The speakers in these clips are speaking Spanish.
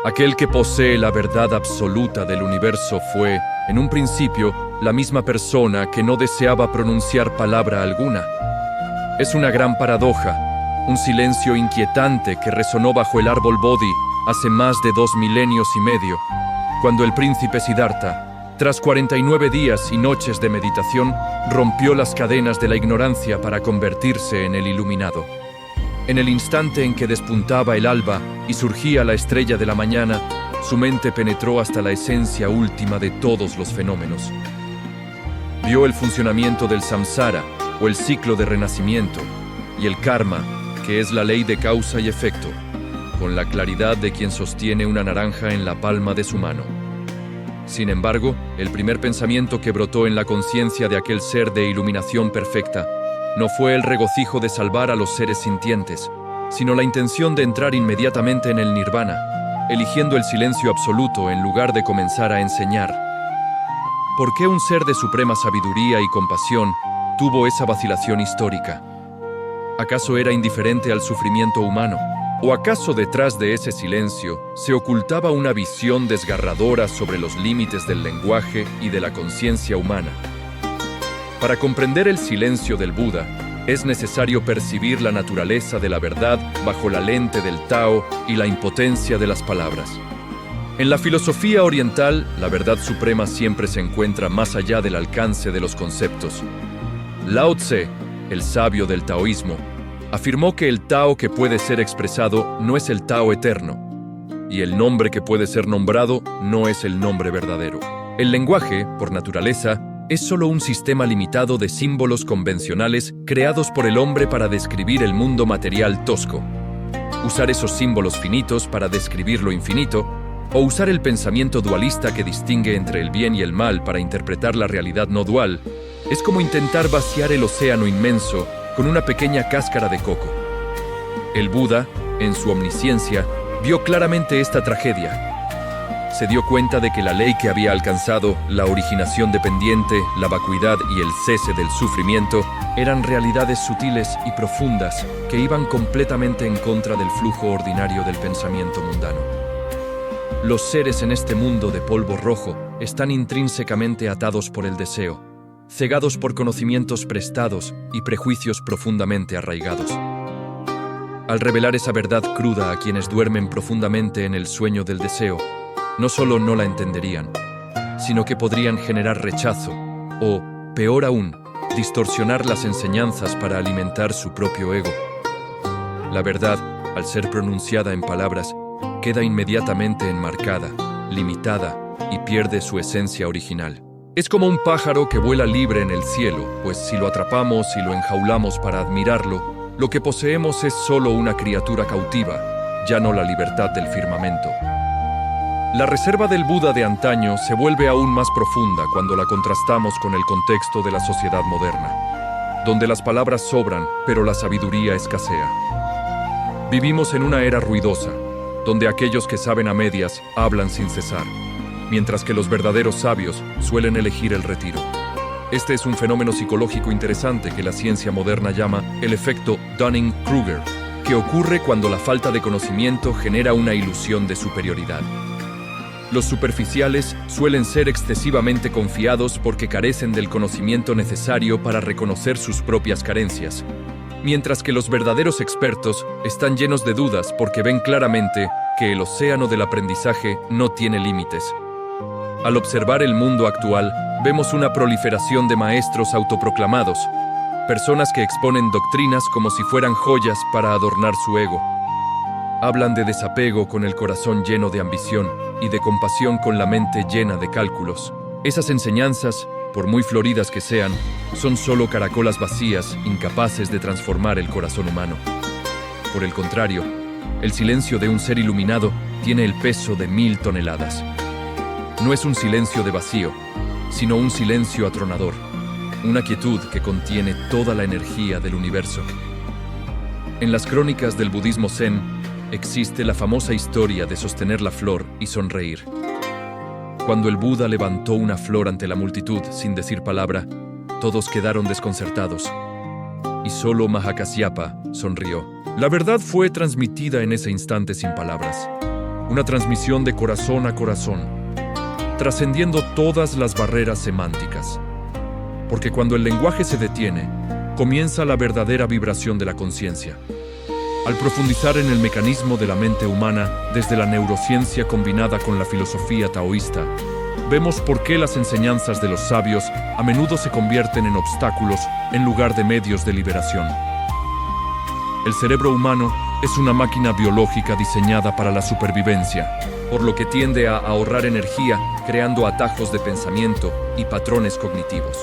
Aquel que posee la verdad absoluta del universo fue, en un principio, la misma persona que no deseaba pronunciar palabra alguna. Es una gran paradoja, un silencio inquietante que resonó bajo el árbol Bodhi hace más de 2 milenios y medio, cuando el príncipe Siddhartha, tras 49 días y noches de meditación, rompió las cadenas de la ignorancia para convertirse en el iluminado. En el instante en que despuntaba el alba y surgía la estrella de la mañana, su mente penetró hasta la esencia última de todos los fenómenos. Vio el funcionamiento del samsara, o el ciclo de renacimiento, y el karma, que es la ley de causa y efecto, con la claridad de quien sostiene una naranja en la palma de su mano. Sin embargo, el primer pensamiento que brotó en la conciencia de aquel ser de iluminación perfecta no fue el regocijo de salvar a los seres sintientes, sino la intención de entrar inmediatamente en el nirvana, eligiendo el silencio absoluto en lugar de comenzar a enseñar. ¿Por qué un ser de suprema sabiduría y compasión tuvo esa vacilación histórica? ¿Acaso era indiferente al sufrimiento humano? ¿O acaso detrás de ese silencio se ocultaba una visión desgarradora sobre los límites del lenguaje y de la conciencia humana? Para comprender el silencio del Buda, es necesario percibir la naturaleza de la verdad bajo la lente del Tao y la impotencia de las palabras. En la filosofía oriental, la verdad suprema siempre se encuentra más allá del alcance de los conceptos. Lao Tse, el sabio del taoísmo, afirmó que el Tao que puede ser expresado no es el Tao eterno, y el nombre que puede ser nombrado no es el nombre verdadero. El lenguaje, por naturaleza, es solo un sistema limitado de símbolos convencionales creados por el hombre para describir el mundo material tosco. Usar esos símbolos finitos para describir lo infinito, o usar el pensamiento dualista que distingue entre el bien y el mal para interpretar la realidad no dual, es como intentar vaciar el océano inmenso con una pequeña cáscara de coco. El Buda, en su omnisciencia, vio claramente esta tragedia. Se dio cuenta de que la ley que había alcanzado, la originación dependiente, la vacuidad y el cese del sufrimiento, eran realidades sutiles y profundas que iban completamente en contra del flujo ordinario del pensamiento mundano. Los seres en este mundo de polvo rojo están intrínsecamente atados por el deseo, cegados por conocimientos prestados y prejuicios profundamente arraigados. Al revelar esa verdad cruda a quienes duermen profundamente en el sueño del deseo, no solo no la entenderían, sino que podrían generar rechazo o, peor aún, distorsionar las enseñanzas para alimentar su propio ego. La verdad, al ser pronunciada en palabras, queda inmediatamente enmarcada, limitada y pierde su esencia original. Es como un pájaro que vuela libre en el cielo, pues si lo atrapamos y lo enjaulamos para admirarlo, lo que poseemos es solo una criatura cautiva, ya no la libertad del firmamento. La reserva del Buda de antaño se vuelve aún más profunda cuando la contrastamos con el contexto de la sociedad moderna, donde las palabras sobran, pero la sabiduría escasea. Vivimos en una era ruidosa, donde aquellos que saben a medias hablan sin cesar, mientras que los verdaderos sabios suelen elegir el retiro. Este es un fenómeno psicológico interesante que la ciencia moderna llama el efecto Dunning-Kruger, que ocurre cuando la falta de conocimiento genera una ilusión de superioridad. Los superficiales suelen ser excesivamente confiados porque carecen del conocimiento necesario para reconocer sus propias carencias, mientras que los verdaderos expertos están llenos de dudas porque ven claramente que el océano del aprendizaje no tiene límites. Al observar el mundo actual, vemos una proliferación de maestros autoproclamados, personas que exponen doctrinas como si fueran joyas para adornar su ego. Hablan de desapego con el corazón lleno de ambición y de compasión con la mente llena de cálculos. Esas enseñanzas, por muy floridas que sean, son solo caracolas vacías, incapaces de transformar el corazón humano. Por el contrario, el silencio de un ser iluminado tiene el peso de 1000 toneladas. No es un silencio de vacío, sino un silencio atronador, una quietud que contiene toda la energía del universo. En las crónicas del budismo zen, existe la famosa historia de sostener la flor y sonreír. Cuando el Buda levantó una flor ante la multitud sin decir palabra, todos quedaron desconcertados. Y solo Mahakasyapa sonrió. La verdad fue transmitida en ese instante sin palabras. una transmisión de corazón a corazón, trascendiendo todas las barreras semánticas. Porque cuando el lenguaje se detiene, comienza la verdadera vibración de la conciencia. Al profundizar en el mecanismo de la mente humana desde la neurociencia combinada con la filosofía taoísta, vemos por qué las enseñanzas de los sabios a menudo se convierten en obstáculos en lugar de medios de liberación. El cerebro humano es una máquina biológica diseñada para la supervivencia, por lo que tiende a ahorrar energía creando atajos de pensamiento y patrones cognitivos.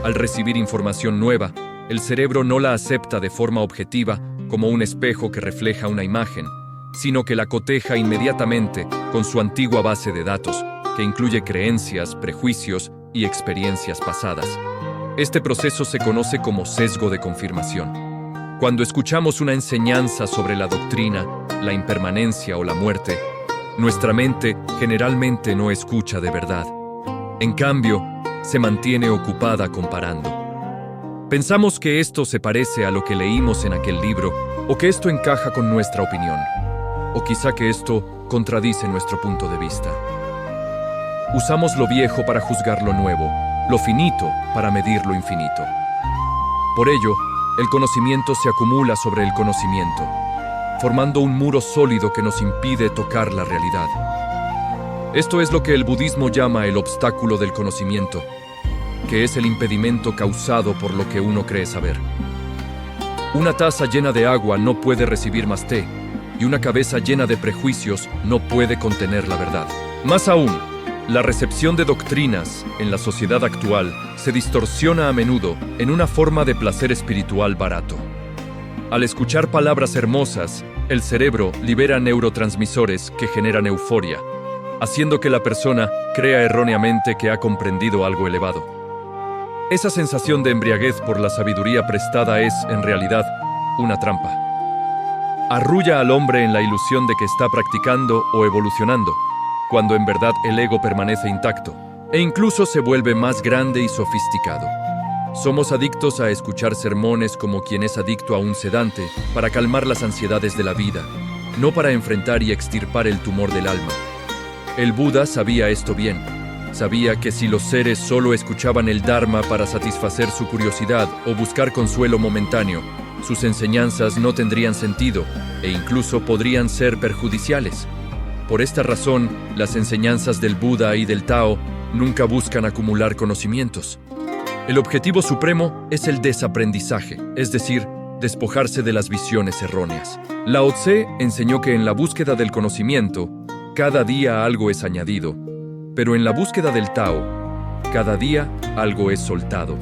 Al recibir información nueva, el cerebro no la acepta de forma objetiva como un espejo que refleja una imagen, sino que la coteja inmediatamente con su antigua base de datos, que incluye creencias, prejuicios y experiencias pasadas. Este proceso se conoce como sesgo de confirmación. Cuando escuchamos una enseñanza sobre la doctrina, la impermanencia o la muerte, nuestra mente generalmente no escucha de verdad. En cambio, se mantiene ocupada comparando. Pensamos que esto se parece a lo que leímos en aquel libro, o que esto encaja con nuestra opinión, o quizá que esto contradice nuestro punto de vista. Usamos lo viejo para juzgar lo nuevo, lo finito para medir lo infinito. Por ello, el conocimiento se acumula sobre el conocimiento, formando un muro sólido que nos impide tocar la realidad. Esto es lo que el budismo llama el obstáculo del conocimiento, que es el impedimento causado por lo que uno cree saber. Una taza llena de agua no puede recibir más té, y una cabeza llena de prejuicios no puede contener la verdad. Más aún, la recepción de doctrinas en la sociedad actual se distorsiona a menudo en una forma de placer espiritual barato. Al escuchar palabras hermosas, el cerebro libera neurotransmisores que generan euforia, haciendo que la persona crea erróneamente que ha comprendido algo elevado. Esa sensación de embriaguez por la sabiduría prestada es, en realidad, una trampa. Arrulla al hombre en la ilusión de que está practicando o evolucionando, cuando en verdad el ego permanece intacto, e incluso se vuelve más grande y sofisticado. Somos adictos a escuchar sermones como quien es adicto a un sedante para calmar las ansiedades de la vida, no para enfrentar y extirpar el tumor del alma. El Buda sabía esto bien. Sabía que si los seres solo escuchaban el Dharma para satisfacer su curiosidad o buscar consuelo momentáneo, sus enseñanzas no tendrían sentido e incluso podrían ser perjudiciales. Por esta razón, las enseñanzas del Buda y del Tao nunca buscan acumular conocimientos. El objetivo supremo es el desaprendizaje, es decir, despojarse de las visiones erróneas. Lao Tse enseñó que en la búsqueda del conocimiento, cada día algo es añadido, pero en la búsqueda del Tao, cada día algo es soltado.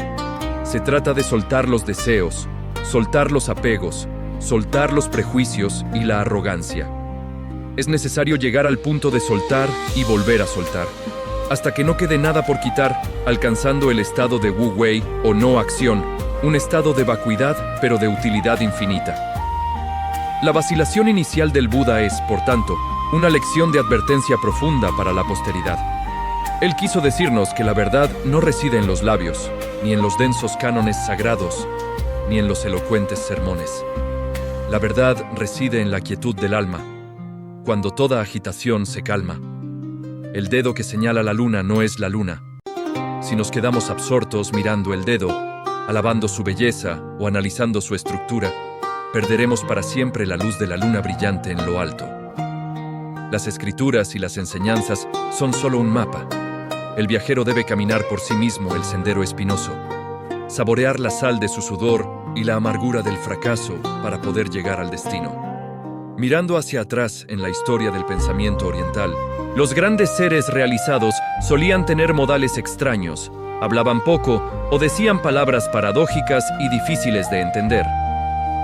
Se trata de soltar los deseos, soltar los apegos, soltar los prejuicios y la arrogancia. Es necesario llegar al punto de soltar y volver a soltar, hasta que no quede nada por quitar, alcanzando el estado de Wu Wei o no acción, un estado de vacuidad pero de utilidad infinita. La vacilación inicial del Buda es, por tanto, una lección de advertencia profunda para la posteridad. Él quiso decirnos que la verdad no reside en los labios, ni en los densos cánones sagrados, ni en los elocuentes sermones. La verdad reside en la quietud del alma, cuando toda agitación se calma. El dedo que señala la luna no es la luna. Si nos quedamos absortos mirando el dedo, alabando su belleza o analizando su estructura, perderemos para siempre la luz de la luna brillante en lo alto. Las escrituras y las enseñanzas son solo un mapa. El viajero debe caminar por sí mismo el sendero espinoso, saborear la sal de su sudor y la amargura del fracaso para poder llegar al destino. Mirando hacia atrás en la historia del pensamiento oriental, los grandes seres realizados solían tener modales extraños, hablaban poco o decían palabras paradójicas y difíciles de entender.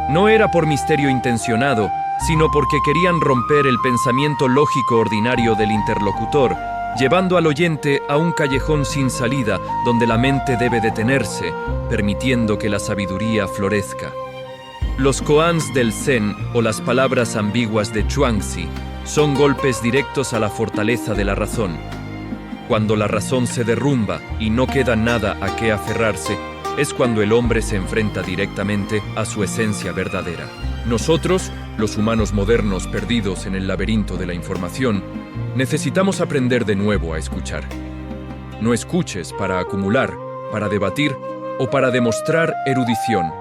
No era por misterio intencionado, sino porque querían romper el pensamiento lógico ordinario del interlocutor, llevando al oyente a un callejón sin salida donde la mente debe detenerse, permitiendo que la sabiduría florezca. Los koans del Zen o las palabras ambiguas de Chuangzi son golpes directos a la fortaleza de la razón. Cuando la razón se derrumba y no queda nada a qué aferrarse, es cuando el hombre se enfrenta directamente a su esencia verdadera. Nosotros, los humanos modernos perdidos en el laberinto de la información, necesitamos aprender de nuevo a escuchar. No escuches para acumular, para debatir o para demostrar erudición.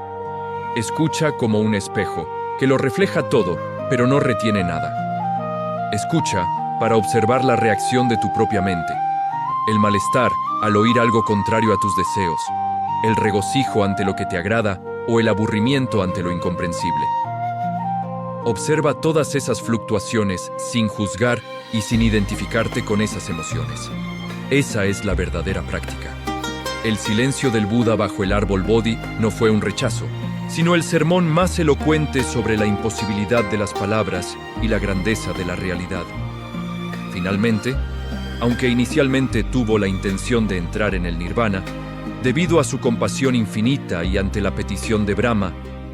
Escucha como un espejo, que lo refleja todo, pero no retiene nada. Escucha para observar la reacción de tu propia mente. El malestar al oír algo contrario a tus deseos, el regocijo ante lo que te agrada o el aburrimiento ante lo incomprensible. Observa todas esas fluctuaciones sin juzgar y sin identificarte con esas emociones. Esa es la verdadera práctica. El silencio del Buda bajo el árbol Bodhi no fue un rechazo, sino el sermón más elocuente sobre la imposibilidad de las palabras y la grandeza de la realidad. Finalmente, aunque inicialmente tuvo la intención de entrar en el nirvana, debido a su compasión infinita y ante la petición de Brahma,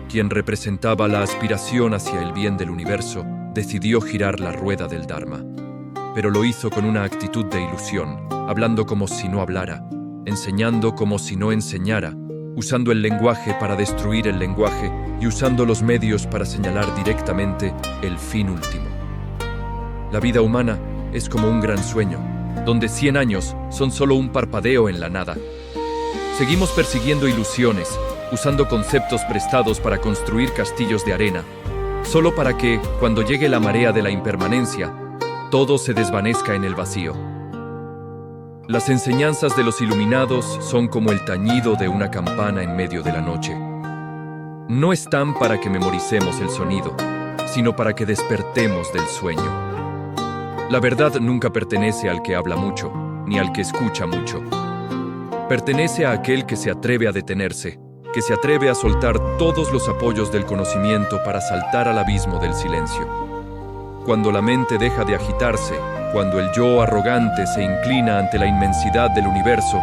quien representaba la aspiración hacia el bien del universo, decidió girar la rueda del Dharma. Pero lo hizo con una actitud de ilusión, hablando como si no hablara, enseñando como si no enseñara, usando el lenguaje para destruir el lenguaje y usando los medios para señalar directamente el fin último. La vida humana es como un gran sueño, donde 100 años son solo un parpadeo en la nada. Seguimos persiguiendo ilusiones, usando conceptos prestados para construir castillos de arena, solo para que, cuando llegue la marea de la impermanencia, todo se desvanezca en el vacío. Las enseñanzas de los iluminados son como el tañido de una campana en medio de la noche. No están para que memoricemos el sonido, sino para que despertemos del sueño. La verdad nunca pertenece al que habla mucho, ni al que escucha mucho. Pertenece a aquel que se atreve a detenerse, que se atreve a soltar todos los apoyos del conocimiento para saltar al abismo del silencio. Cuando la mente deja de agitarse, cuando el yo arrogante se inclina ante la inmensidad del universo,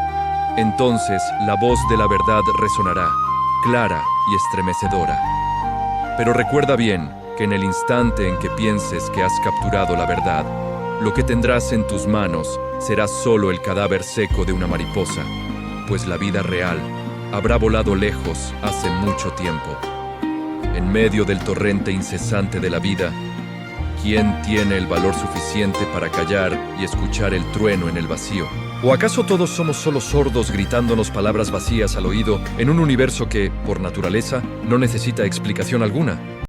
entonces la voz de la verdad resonará, clara y estremecedora. Pero recuerda bien que en el instante en que pienses que has capturado la verdad, lo que tendrás en tus manos será solo el cadáver seco de una mariposa, pues la vida real habrá volado lejos hace mucho tiempo. En medio del torrente incesante de la vida, ¿quién tiene el valor suficiente para callar y escuchar el trueno en el vacío? ¿O acaso todos somos solo sordos gritándonos palabras vacías al oído en un universo que, por naturaleza, no necesita explicación alguna?